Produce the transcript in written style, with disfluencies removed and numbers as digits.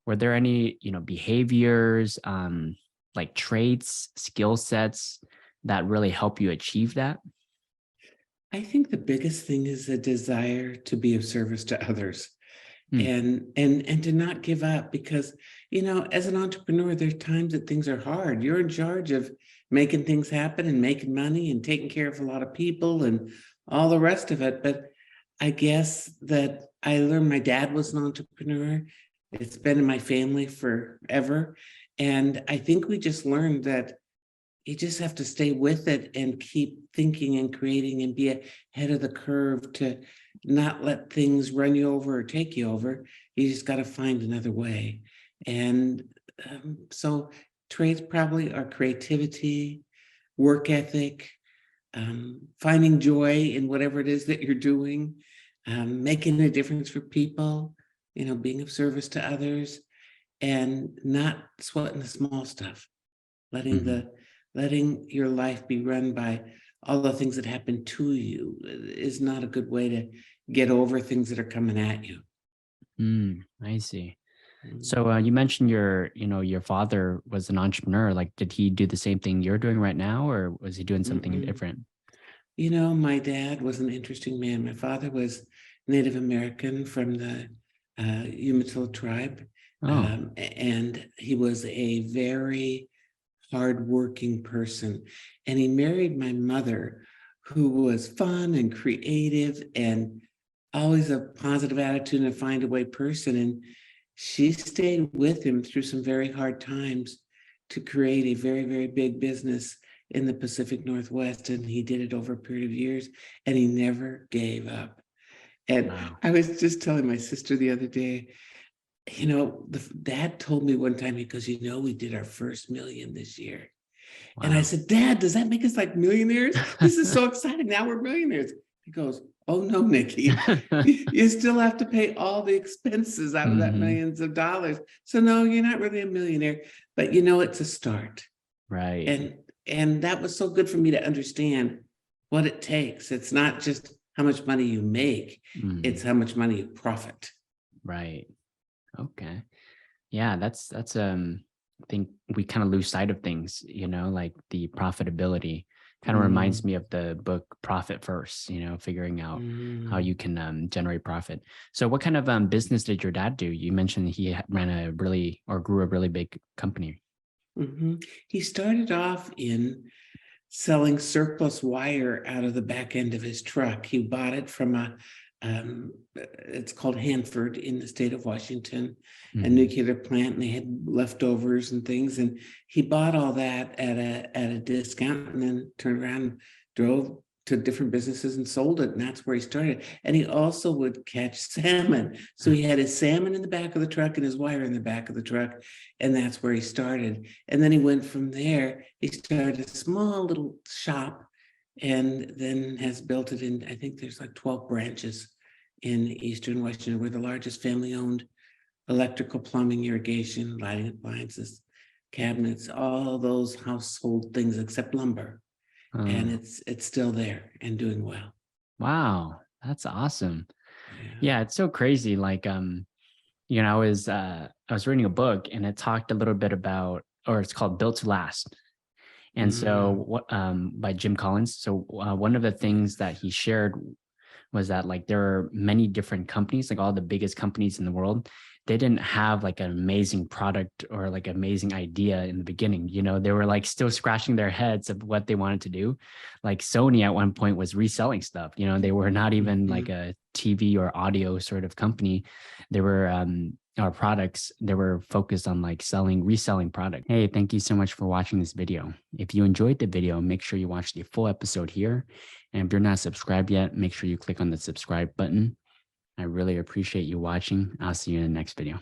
were there any, behaviors, like traits, skill sets that really help you achieve that? I think the biggest thing is a desire to be of service to others Hmm. and to not give up because, as an entrepreneur, there's times that things are hard. You're in charge of making things happen and making money and taking care of a lot of people and all the rest of it. But I guess that I learned my dad was an entrepreneur. It's been in my family forever. And I think we just learned that you just have to stay with it and keep thinking and creating and be ahead of the curve to not let things run you over or take you over. You just got to find another way. And so traits probably are creativity, work ethic, finding joy in whatever it is that you're doing, making a difference for people, being of service to others, and not sweating the small stuff, letting Mhm. the letting your life be run by all the things that happen to you is not a good way to get over things that are coming at you. I see. Mm. So you mentioned your father was an entrepreneur. Like, did he do the same thing you're doing right now, or was he doing something Mm-mm. different? My dad was an interesting man. My father was Native American from the Umatilla tribe, Oh, and he was a very hardworking person. And he married my mother, who was fun and creative and always a positive attitude and a find a way person. And she stayed with him through some very hard times to create a very, very big business in the Pacific Northwest. And he did it over a period of years and he never gave up. And wow. I was just telling my sister the other day, the dad told me one time, he goes, we did our first million this year. And I Wow. said, Dad, does that make us like millionaires? This is so exciting. Now we're millionaires. He goes, oh no, Nikki, you still have to pay all the expenses out of that Hmm. millions of dollars. So no, you're not really a millionaire, but it's a start. Right. And that was so good for me to understand what it takes. It's not just how much money you make, it's Mhm. how much money you profit. Right. Okay. Yeah, that's I think we kind of lose sight of things, like the profitability. Kind of reminds Mm, me of the book Profit First, figuring out how mm. you can generate profit. So what kind of business did your dad do? You mentioned he ran a really or grew a really big company. He started off in selling surplus wire out of the back end of his truck. He bought it from it's called Hanford in the state of Washington, a Hmm. nuclear plant, and they had leftovers and things. And he bought all that at a discount and then turned around and drove to different businesses and sold it. And that's where he started. And he also would catch salmon. So he had his salmon in the back of the truck and his wire in the back of the truck. And that's where he started. And then he went from there. He started a small little shop and then has built it in, I think there's like 12 branches in Eastern Washington. We're the largest family owned electrical, plumbing, irrigation, lighting appliances, cabinets, all those household things except lumber. And Uh, it's still there and doing well. wow, that's awesome. Yeah. Yeah, it's so crazy. Like, I was reading a book and it talked a little bit about, or it's called Built to Last. And so, Mm, what by Jim Collins. So, one of the things that he shared was that like there are many different companies, like all the biggest companies in the world, they didn't have like an amazing product or like amazing idea in the beginning. They were like still scratching their heads of what they wanted to do. Like Sony at one point was reselling stuff. They were not even like mhm. a TV or audio sort of company. They were our products, they were focused on like reselling product. Hey, thank you so much for watching this video. If you enjoyed the video, make sure you watch the full episode here. And if you're not subscribed yet, make sure you click on the subscribe button. I really appreciate you watching. I'll see you in the next video.